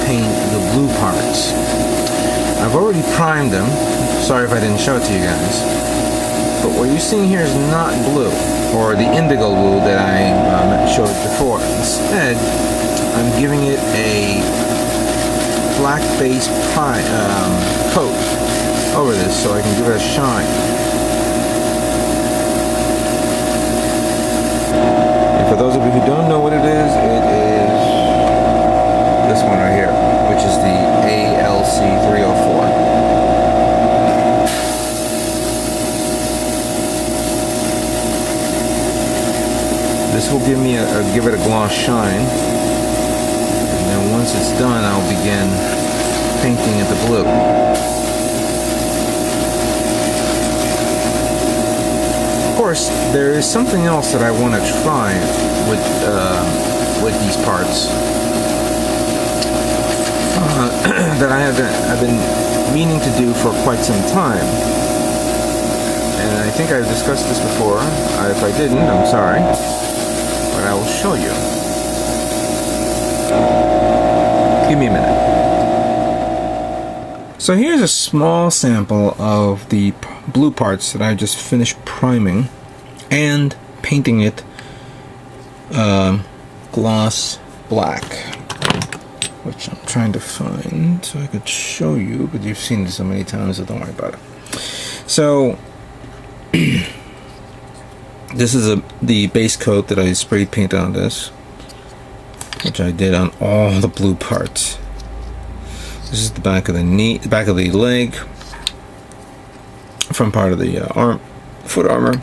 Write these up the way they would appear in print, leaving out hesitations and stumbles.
paint the blue parts. I've already primed them. Sorry if I didn't show it to you guys. But what you're seeing here is not blue, or the indigo blue that I showed before. Instead, I'm giving it a black base coat over this so I can give it a shine. And for those of you who don't know what it is this one right here, which is the ALC304. This will give it a gloss shine, and then once it's done, I'll begin painting it the blue. Of course, there is something else that I want to try with these parts that I've been meaning to do for quite some time, and I think I've discussed this before. If I didn't, I'm sorry. But I will show you. Give me a minute. So here's a small sample of the blue parts that I just finished priming and painting it gloss black, which I'm trying to find so I could show you, but you've seen this so many times, so don't worry about it. So this is the base coat that I spray painted on this, which I did on all the blue parts. This is the back of the knee, the back of the leg, front part of the foot armor,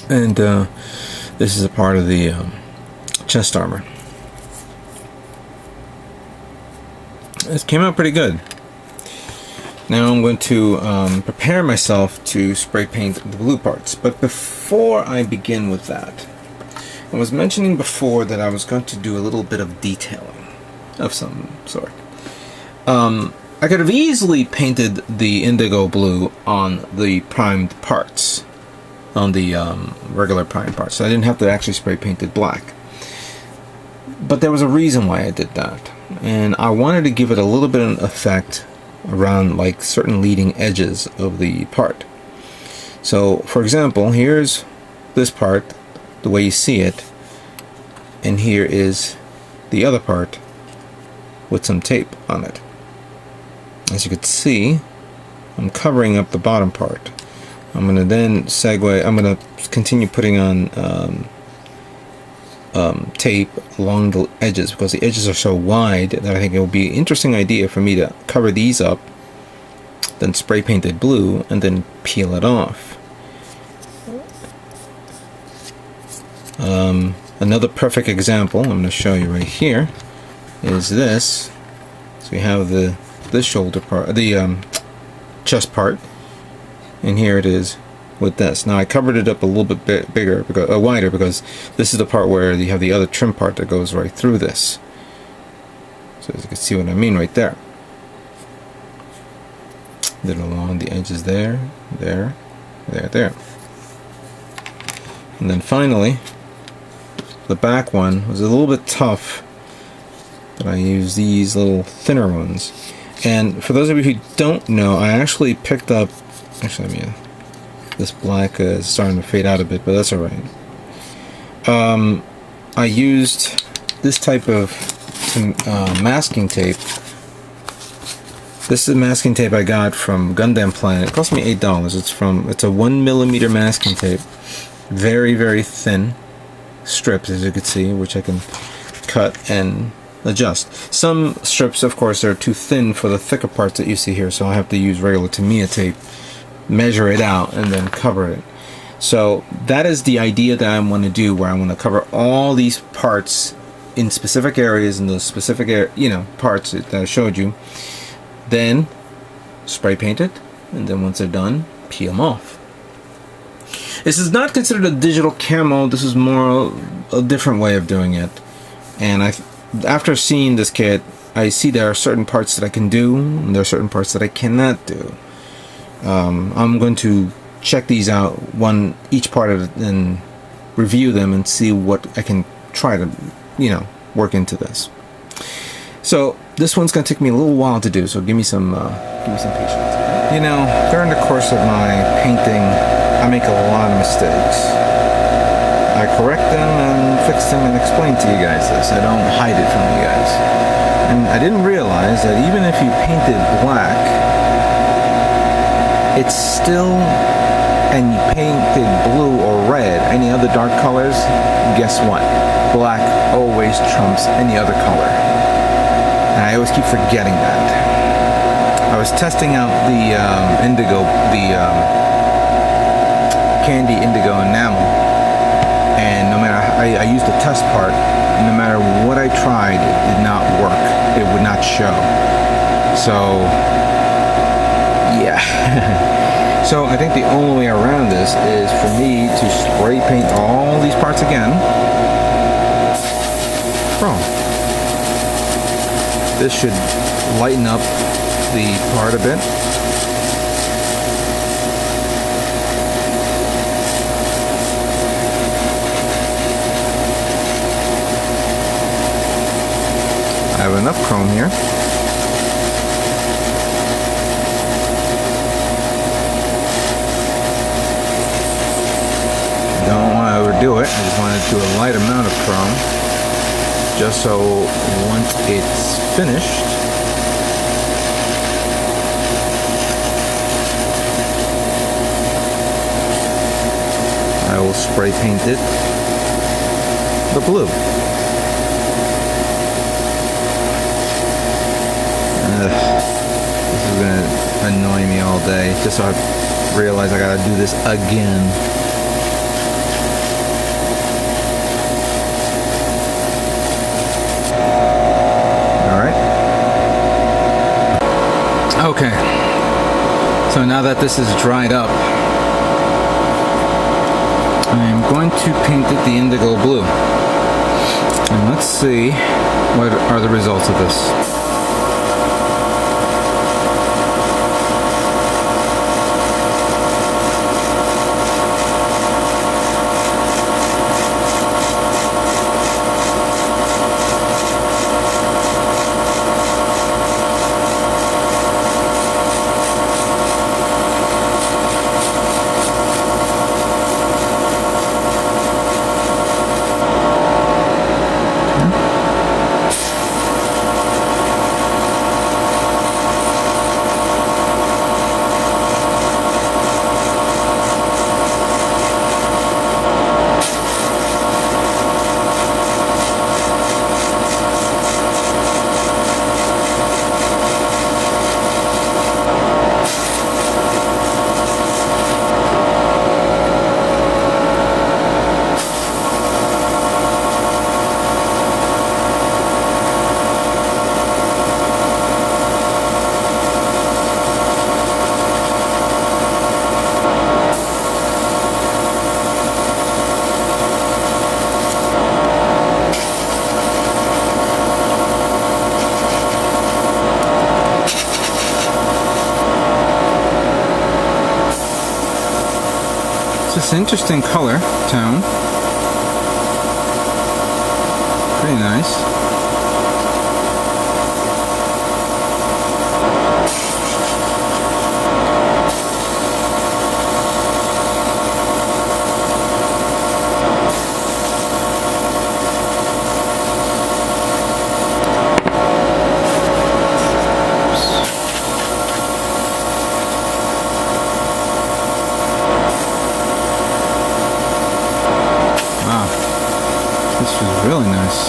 and this is a part of the chest armor. It came out pretty good. Now I'm going to prepare myself to spray paint the blue parts. But before I begin with that, I was mentioning before that I was going to do a little bit of detailing of some sort. I could have easily painted the indigo blue on the primed parts, on the regular primed parts. So I didn't have to actually spray paint it black. But there was a reason why I did that. And I wanted to give it a little bit of effect around like certain leading edges of the part. So for example, here's this part the way you see it, and here is the other part with some tape on it. As you can see, I'm covering up the bottom part. I'm going to then segue, I'm going to continue putting on tape along the edges, because the edges are so wide that I think it will be an interesting idea for me to cover these up, then spray paint it blue, and then peel it off. Another perfect example I'm going to show you right here is this. So we have this shoulder part, the chest part, and here it is with this. Now I covered it up a little bit bigger, because, wider, because this is the part where you have the other trim part that goes right through this. So as you can see what I mean right there. Then along the edges there, there, there, there. And then finally, the back one was a little bit tough, but I used these little thinner ones. And for those of you who don't know, I actually picked up, actually let me, this black is starting to fade out a bit, but that's alright. I used this type of masking tape. This is masking tape I got from Gundam Planet. It cost me $8. It's a 1mm masking tape. Very, very thin strips, as you can see, which I can cut and adjust. Some strips, of course, are too thin for the thicker parts that you see here, so I have to use regular Tamiya tape, measure it out, and then cover it. So that is the idea that I want to do, where I want to cover all these parts in specific areas, in those specific parts that I showed you. Then spray paint it, and then once they're done, peel them off. This is not considered a digital camo. This is more a different way of doing it. And after seeing this kit, I see there are certain parts that I can do, and there are certain parts that I cannot do. I'm going to check these out, each part of it, and review them and see what I can try to, work into this. So this one's gonna take me a little while to do, so give me some patience. You know, during the course of my painting, I make a lot of mistakes. I correct them and fix them and explain to you guys this. I don't hide it from you guys. And I didn't realize that even if you painted black, it's still, and you painted blue or red, any other dark colors, guess what? Black always trumps any other color. And I always keep forgetting that. I was testing out the indigo, candy indigo enamel, and no matter, I used the test part, no matter what I tried, it did not work. It would not show. So, yeah. So I think the only way around this is for me to spray paint all these parts again. Chrome. This should lighten up the part a bit. I have enough chrome here. Don't want to overdo it. I just want to do a light amount of chrome, just so once it's finished, I will spray paint it the blue. This is gonna annoy me all day, just so I realize I gotta do this again. Alright. Okay. So now that this is dried up, I'm going to paint it the indigo blue. And let's see what are the results of this. It's an interesting color tone. Pretty nice. This is really nice.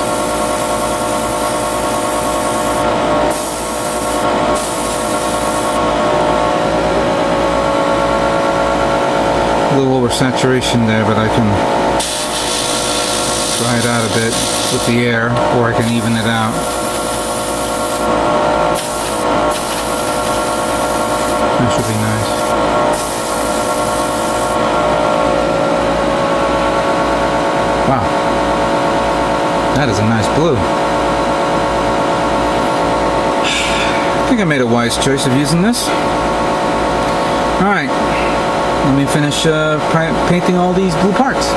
A little oversaturation there, but I can dry it out a bit with the air, or I can even it out. That should be nice. Wow. That is a nice blue. I think I made a wise choice of using this. Alright, let me finish painting all these blue parts.